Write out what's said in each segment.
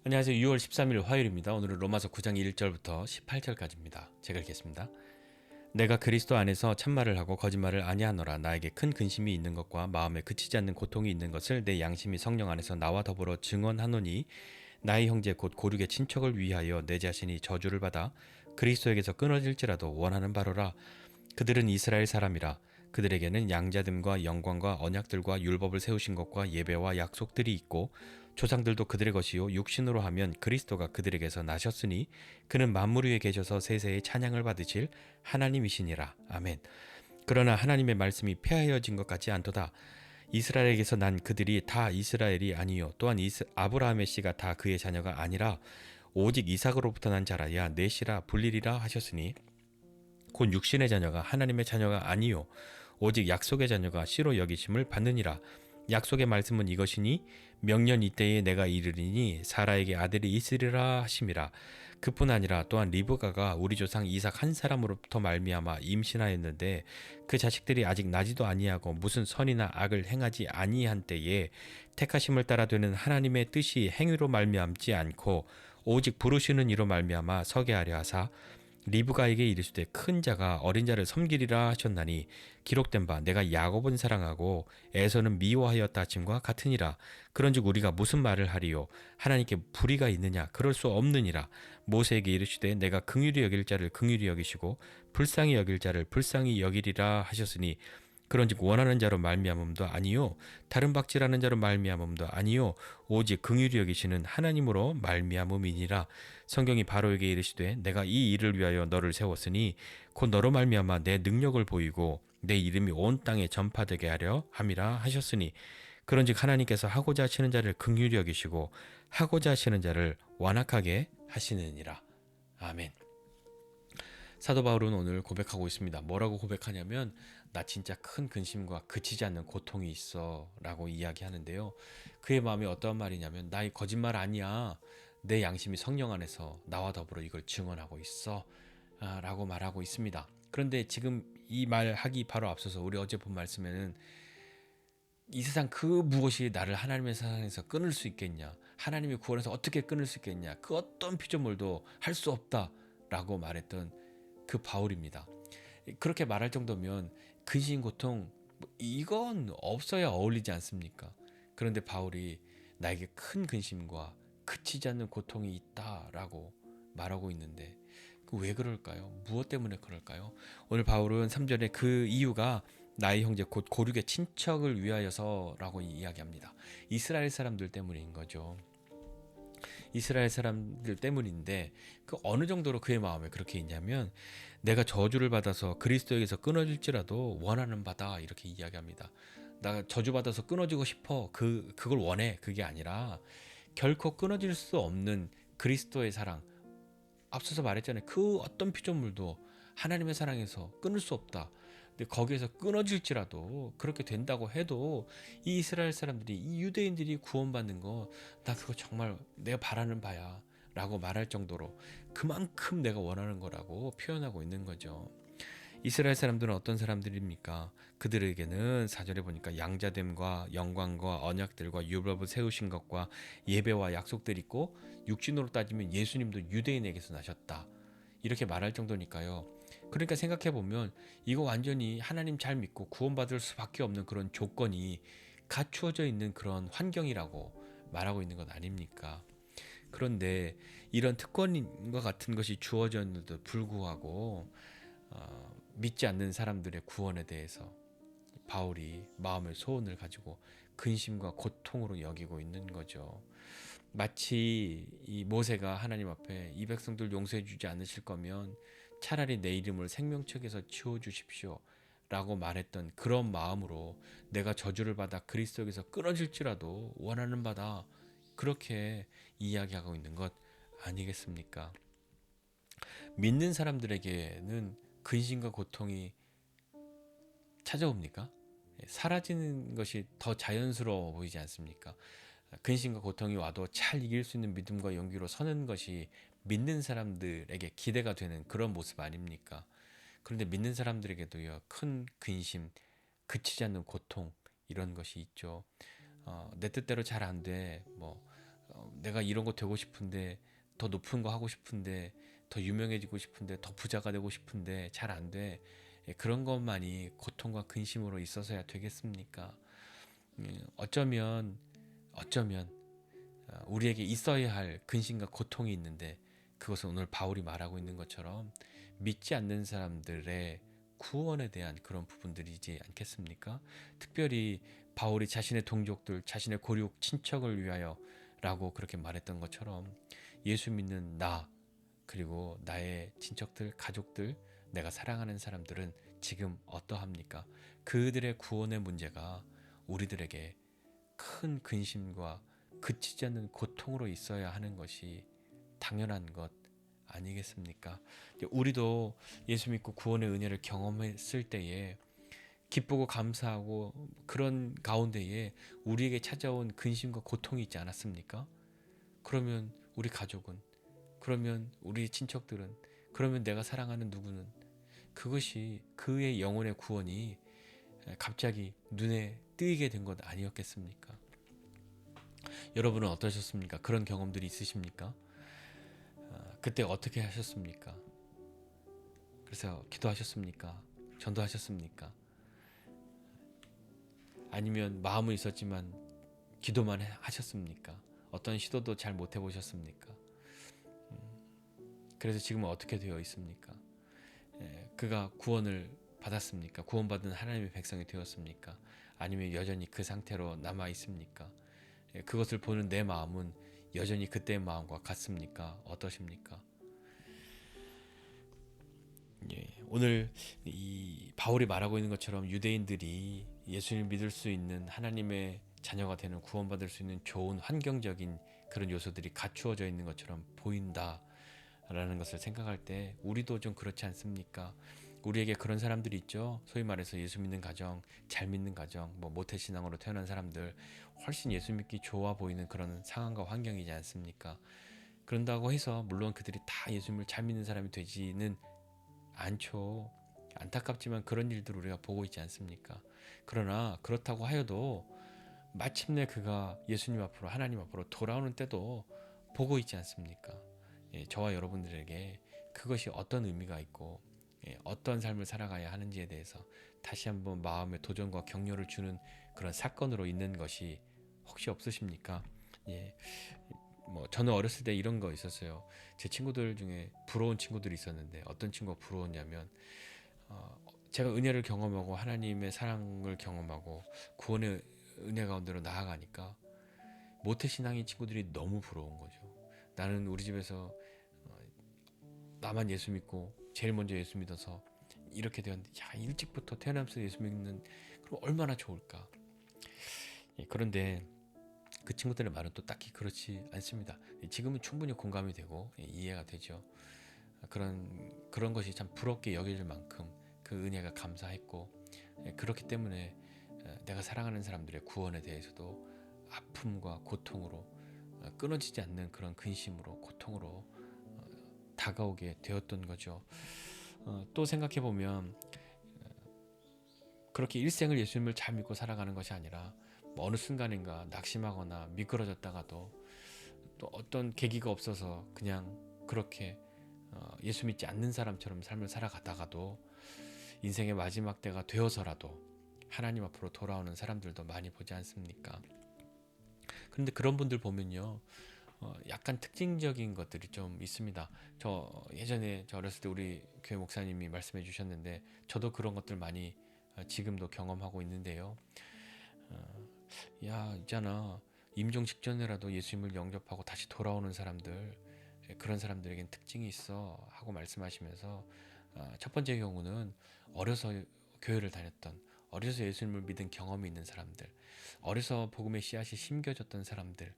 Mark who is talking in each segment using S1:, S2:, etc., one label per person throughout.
S1: 안녕하세요. 6월 13일 화요일입니다. 오늘은 로마서 9장 1절부터 18절까지입니다. 제가 읽겠습니다. 내가 그리스도 안에서 참말을 하고 거짓말을 아니하노라. 나에게 큰 근심이 있는 것과 마음에 그치지 않는 고통이 있는 것을 내 양심이 성령 안에서 나와 더불어 증언하노니 나의 형제 곧 고륙의 친척을 위하여 내 자신이 저주를 받아 그리스도에게서 끊어질지라도 원하는 바로라. 그들은 이스라엘 사람이라. 그들에게는 양자됨과 영광과 언약들과 율법을 세우신 것과 예배와 약속들이 있고 조상들도 그들의 것이요 육신으로 하면 그리스도가 그들에게서 나셨으니 그는 만물 위에 계셔서 세세의 찬양을 받으실 하나님이시니라. 아멘. 그러나 하나님의 말씀이 폐하여진 것 같지 않도다. 이스라엘에게서 난 그들이 다 이스라엘이 아니요 또한 아브라함의 씨가 다 그의 자녀가 아니라 오직 이삭으로부터 난 자라야 내 씨라 불리리라 하셨으니 곧 육신의 자녀가 하나님의 자녀가 아니요 오직 약속의 자녀가 씨로 여기심을 받느니라. 약속의 말씀은 이것이니 명년 이때에 내가 이르리니 사라에게 아들이 있으리라 하심이라. 그뿐 아니라 또한 리브가가 우리 조상 이삭 한 사람으로부터 말미암아 임신하였는데 그 자식들이 아직 나지도 아니하고 무슨 선이나 악을 행하지 아니한 때에 택하심을 따라 되는 하나님의 뜻이 행위로 말미암지 않고 오직 부르시는 이로 말미암아 서게 하려 하사 리브가에게 이르시되 큰 자가 어린 자를 섬기리라 하셨나니 기록된 바 내가 야곱은 사랑하고 에서는 미워하였다 하심과 같으니라. 그런즉 우리가 무슨 말을 하리요 하나님께 불의가 있느냐 그럴 수 없느니라. 모세에게 이르시되 내가 긍휼히 여길 자를 긍휼히 여기시고 불쌍히 여길 자를 불쌍히 여기리라 하셨으니 그런즉 원하는 자로 말미암음도 아니요 다른 박질하는 자로 말미암음도 아니요 오직 긍휼히 여기시는 하나님으로 말미암음이니라. 성경이 바로에게 이르시되 내가 이 일을 위하여 너를 세웠으니 곧 너로 말미암아 내 능력을 보이고 내 이름이 온 땅에 전파되게 하려 함이라 하셨으니 그런즉 하나님께서 하고자 하시는 자를 긍휼히 여기시고 하고자 하시는 자를 완악하게 하시느니라. 아멘. 사도 바울은 오늘 고백하고 있습니다. 뭐라고 고백하냐면 나 진짜 큰 근심과 그치지 않는 고통이 있어 라고 이야기하는데요. 그의 마음이 어떠한 말이냐면 나 이 거짓말 아니야. 내 양심이 성령 안에서 나와 더불어 이걸 증언하고 있어 라고 말하고 있습니다. 그런데 지금 이 말하기 바로 앞서서 우리 어제 본 말씀에는 이 세상 그 무엇이 나를 하나님의 세상에서 끊을 수 있겠냐, 하나님의 구원에서 어떻게 끊을 수 있겠냐, 그 어떤 피조물도 할 수 없다 라고 말했던 그 바울입니다. 그렇게 말할 정도면 근심 고통 이건 없어야 어울리지 않습니까? 그런데 바울이 나에게 큰 근심과 그치지 않는 고통이 있다라고 말하고 있는데 왜 그럴까요? 무엇 때문에 그럴까요? 오늘 바울은 3절에 그 이유가 나의 형제 곧 고륙의 친척을 위하여서라고 이야기합니다. 이스라엘 사람들 때문인 거죠. 이스라엘 사람들 때문인데 그 어느 정도로 그의 마음에 그렇게 있냐면 내가 저주를 받아서 그리스도에게서 끊어질지라도 원하는 바다 이렇게 이야기합니다. 나 저주받아서 끊어지고 싶어 그걸 원해 그게 아니라 결코 끊어질 수 없는 그리스도의 사랑 앞서서 말했잖아요. 그 어떤 피조물도 하나님의 사랑에서 끊을 수 없다. 근데 거기에서 끊어질지라도 그렇게 된다고 해도 이 이스라엘 사람들이 이 유대인들이 구원받는 거 나 그거 정말 내가 바라는 바야 라고 말할 정도로 그만큼 내가 원하는 거라고 표현하고 있는 거죠. 이스라엘 사람들은 어떤 사람들입니까? 그들에게는 4절에 보니까 양자됨과 영광과 언약들과 율법을 세우신 것과 예배와 약속들이 있고 육신으로 따지면 예수님도 유대인에게서 나셨다. 이렇게 말할 정도니까요. 그러니까 생각해 보면 이거 완전히 하나님 잘 믿고 구원받을 수밖에 없는 그런 조건이 갖추어져 있는 그런 환경이라고 말하고 있는 것 아닙니까? 그런데 이런 특권과 같은 것이 주어졌는데도 불구하고 믿지 않는 사람들의 구원에 대해서 바울이 마음의 소원을 가지고 근심과 고통으로 여기고 있는 거죠. 마치 이 모세가 하나님 앞에 이 백성들 용서해 주지 않으실 거면 차라리 내 이름을 생명책에서 지워 주십시오 라고 말했던 그런 마음으로 내가 저주를 받아 그리스도에게서 끊어질지라도 원하는 바다 그렇게 이야기하고 있는 것 아니겠습니까? 믿는 사람들에게는 근심과 고통이 찾아옵니까? 사라지는 것이 더 자연스러워 보이지 않습니까? 근심과 고통이 와도 잘 이길 수 있는 믿음과 용기로 서는 것이 믿는 사람들에게 기대가 되는 그런 모습 아닙니까? 그런데 믿는 사람들에게도요, 큰 근심, 그치지 않는 고통 이런 것이 있죠. 내 뜻대로 잘 안 돼. 내가 이런 거 되고 싶은데, 더 높은 거 하고 싶은데, 더 유명해지고 싶은데, 더 부자가 되고 싶은데 잘 안 돼. 그런 것만이 고통과 근심으로 있어서야 되겠습니까? 어쩌면 우리에게 있어야 할 근심과 고통이 있는데, 그것은 오늘 바울이 말하고 있는 것처럼 믿지 않는 사람들의 구원에 대한 그런 부분들이지 않겠습니까? 특별히 바울이 자신의 동족들, 자신의 고륙 친척을 위하여 라고 그렇게 말했던 것처럼 예수 믿는 나, 그리고 나의 친척들, 가족들, 내가 사랑하는 사람들은 지금 어떠합니까? 그들의 구원의 문제가 우리들에게 큰 근심과 그치지 않는 고통으로 있어야 하는 것이 당연한 것 아니겠습니까? 우리도 예수 믿고 구원의 은혜를 경험했을 때에 기쁘고 감사하고 그런 가운데에 우리에게 찾아온 근심과 고통이 있지 않았습니까? 그러면 우리 가족은, 그러면 우리 친척들은, 그러면 내가 사랑하는 누구는, 그것이 그의 영혼의 구원이 갑자기 눈에 띄게 된 것 아니었겠습니까? 여러분은 어떠셨습니까? 그런 경험들이 있으십니까? 그때 어떻게 하셨습니까? 그래서 기도하셨습니까? 전도하셨습니까? 아니면 마음은 있었지만 기도만 하셨습니까? 어떤 시도도 잘 못 해보셨습니까? 그래서 지금은 어떻게 되어 있습니까? 그가 구원을 받았습니까? 구원받은 하나님의 백성이 되었습니까? 아니면 여전히 그 상태로 남아 있습니까? 그것을 보는 내 마음은 여전히 그때의 마음과 같습니까? 어떠십니까? 오늘 이 바울이 말하고 있는 것처럼 유대인들이 예수를 믿을 수 있는 하나님의 자녀가 되는, 구원받을 수 있는 좋은 환경적인 그런 요소들이 갖추어져 있는 것처럼 보인다라는 것을 생각할 때 우리도 좀 그렇지 않습니까? 우리에게 그런 사람들이 있죠. 소위 말해서 예수 믿는 가정, 잘 믿는 가정, 뭐 모태신앙으로 태어난 사람들, 훨씬 예수 믿기 좋아 보이는 그런 상황과 환경이지 않습니까? 그런다고 해서 물론 그들이 다 예수님을 잘 믿는 사람이 되지는 않죠. 안타깝지만 그런 일들을 우리가 보고 있지 않습니까? 그러나 그렇다고 하여도 마침내 그가 예수님 앞으로, 하나님 앞으로 돌아오는 때도 보고 있지 않습니까? 저와 여러분들에게 그것이 어떤 의미가 있고 어떤 삶을 살아가야 하는지에 대해서 다시 한번 마음의 도전과 격려를 주는 그런 사건으로 있는 것이 혹시 없으십니까? 예, 뭐 저는 어렸을 때 이런 거 있었어요. 제 친구들 중에 부러운 친구들이 있었는데 어떤 친구가 부러웠냐면 제가 은혜를 경험하고 하나님의 사랑을 경험하고 구원의 은혜 가운데로 나아가니까 모태신앙인 친구들이 너무 부러운 거죠. 나는 우리 집에서 나만 예수 믿고 제일 먼저 예수 믿어서 이렇게 되었는데, 야, 일찍부터 태어나면서 예수 믿는, 그럼 얼마나 좋을까. 그런데 그 친구들의 말은 또 딱히 그렇지 않습니다. 지금은 충분히 공감이 되고 이해가 되죠. 그런 것이 참 부럽게 여겨질 만큼 그 은혜가 감사했고, 그렇기 때문에 내가 사랑하는 사람들의 구원에 대해서도 아픔과 고통으로 끊어지지 않는 그런 근심으로, 고통으로 다가오게 되었던 거죠. 또 생각해 보면 그렇게 일생을 예수님을 잘 믿고 살아가는 것이 아니라 뭐 어느 순간인가 낙심하거나 미끄러졌다가도 또 어떤 계기가 없어서 그냥 그렇게 예수 믿지 않는 사람처럼 삶을 살아가다가도 인생의 마지막 때가 되어서라도 하나님 앞으로 돌아오는 사람들도 많이 보지 않습니까? 그런데 그런 분들 보면요, 약간 특징적인 것들이 좀 있습니다. 저 예전에 저 어렸을 때 우리 교회 목사님이 말씀해 주셨는데 저도 그런 것들 많이 지금도 경험하고 있는데요. 야, 있잖아. 임종 직전에라도 예수님을 영접하고 다시 돌아오는 사람들, 그런 사람들에겐 특징이 있어 하고 말씀하시면서 첫 번째 경우는 어려서 교회를 다녔던, 어려서 예수님을 믿은 경험이 있는 사람들, 어려서 복음의 씨앗이 심겨졌던 사람들,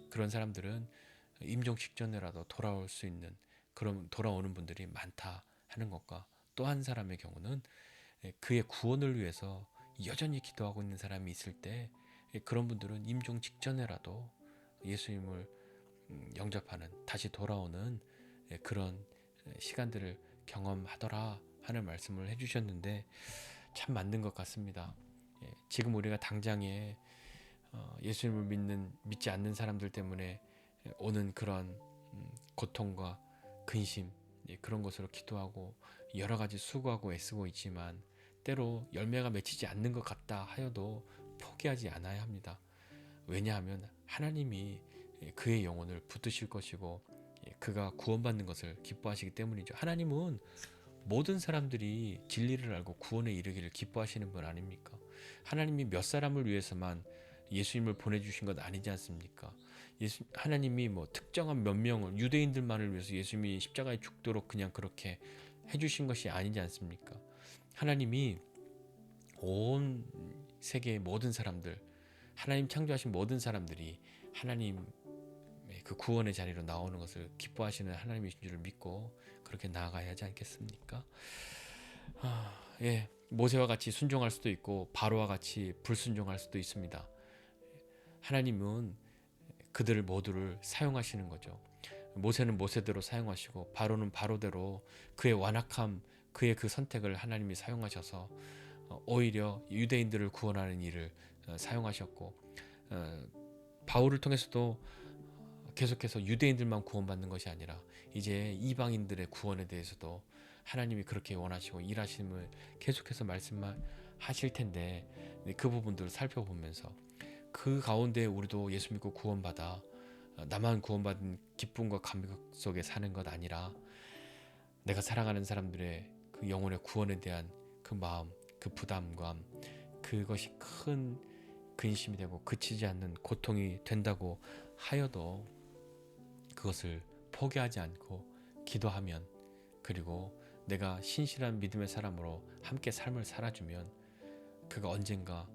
S1: 그런 사람들은 임종 직전에라도 돌아올 수 있는, 그런 돌아오는 분들이 많다 하는 것과, 또 한 사람의 경우는 그의 구원을 위해서 여전히 기도하고 있는 사람이 있을 때 그런 분들은 임종 직전에라도 예수님을 영접하는, 다시 돌아오는 그런 시간들을 경험하더라 하는 말씀을 해주셨는데 참 맞는 것 같습니다. 지금 우리가 당장에 예수님을 믿지 않는 사람들 때문에 오는 그런 고통과 근심, 그런 것으로 기도하고 여러 가지 수고하고 애쓰고 있지만 때로 열매가 맺히지 않는 것 같다 하여도 포기하지 않아야 합니다. 왜냐하면 하나님이 그의 영혼을 붙드실 것이고 그가 구원받는 것을 기뻐하시기 때문이죠. 하나님은 모든 사람들이 진리를 알고 구원에 이르기를 기뻐하시는 분 아닙니까? 하나님이 몇 사람을 위해서만 예수님을 보내주신 것 아니지 않습니까? 하나님이 뭐 특정한 몇 명을 유대인들만을 위해서 예수님이 십자가에 죽도록 그냥 그렇게 해주신 것이 아니지 않습니까? 하나님이 온 세계의 모든 사람들, 하나님 창조하신 모든 사람들이 하나님 그 구원의 자리로 나오는 것을 기뻐하시는 하나님이신 줄을 믿고 그렇게 나아가야 하지 않겠습니까? 모세와 같이 순종할 수도 있고 바로와 같이 불순종할 수도 있습니다. 하나님은 그들 모두를 사용하시는 거죠. 모세는 모세대로 사용하시고 바로는 바로대로 그의 완악함, 그의 그 선택을 하나님이 사용하셔서 오히려 유대인들을 구원하는 일을 사용하셨고, 바울을 통해서도 계속해서 유대인들만 구원받는 것이 아니라 이제 이방인들의 구원에 대해서도 하나님이 그렇게 원하시고 일하심을 계속해서 말씀하실 텐데, 그 부분들을 살펴보면서 그 가운데 우리도 예수 믿고 구원받아 나만 구원받은 기쁨과 감격 속에 사는 것 아니라 내가 사랑하는 사람들의 그 영혼의 구원에 대한 그 마음, 그 부담감, 그것이 큰 근심이 되고 그치지 않는 고통이 된다고 하여도 그것을 포기하지 않고 기도하면, 그리고 내가 신실한 믿음의 사람으로 함께 삶을 살아주면 그가 언젠가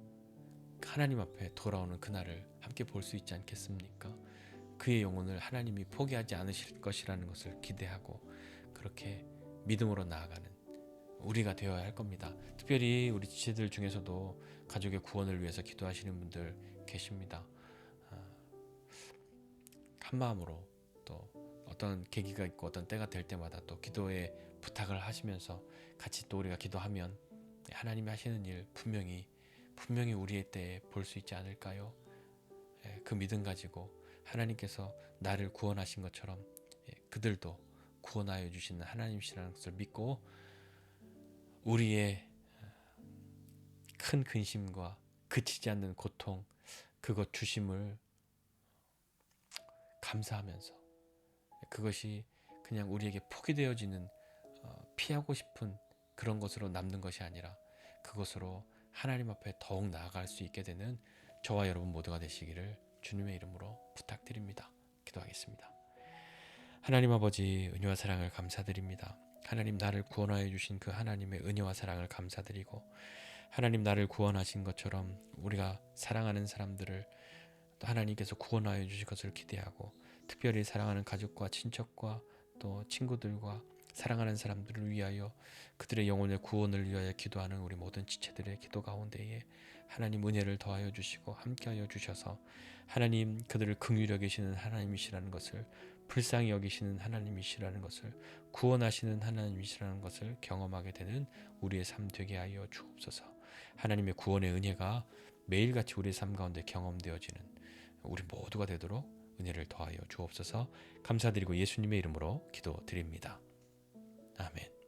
S1: 하나님 앞에 돌아오는 그날을 함께 볼 수 있지 않겠습니까? 그의 영혼을 하나님이 포기하지 않으실 것이라는 것을 기대하고 그렇게 믿음으로 나아가는 우리가 되어야 할 겁니다. 특별히 우리 지체들 중에서도 가족의 구원을 위해서 기도하시는 분들 계십니다. 한 마음으로 또 어떤 계기가 있고 어떤 때가 될 때마다 또 기도에 부탁을 하시면서 같이 또 우리가 기도하면 하나님이 하시는 일 분명히 우리의 때에 볼 수 있지 않을까요? 그 믿음 가지고 하나님께서 나를 구원하신 것처럼 그들도 구원하여 주시는 하나님이시라는 것을 믿고 우리의 큰 근심과 그치지 않는 고통, 그것 주심을 감사하면서 그것이 그냥 우리에게 포기되어지는 피하고 싶은 그런 것으로 남는 것이 아니라 그것으로 하나님 앞에 더욱 나아갈 수 있게 되는 저와 여러분 모두가 되시기를 주님의 이름으로 부탁드립니다. 기도하겠습니다. 하나님 아버지, 은혜와 사랑을 감사드립니다. 하나님, 나를 구원하여 주신 그 하나님의 은혜와 사랑을 감사드리고, 하나님 나를 구원하신 것처럼 우리가 사랑하는 사람들을 또 하나님께서 구원하여 주실 것을 기대하고, 특별히 사랑하는 가족과 친척과 또 친구들과 사랑하는 사람들을 위하여 그들의 영혼의 구원을 위하여 기도하는 우리 모든 지체들의 기도 가운데에 하나님 은혜를 더하여 주시고 함께하여 주셔서 하나님 그들을 긍휼히 여기시는 하나님이시라는 것을, 불쌍히 여기시는 하나님이시라는 것을, 구원하시는 하나님이시라는 것을 경험하게 되는 우리의 삶 되게 하여 주옵소서. 하나님의 구원의 은혜가 매일같이 우리의 삶 가운데 경험되어지는 우리 모두가 되도록 은혜를 더하여 주옵소서. 감사드리고 예수님의 이름으로 기도드립니다. 아멘.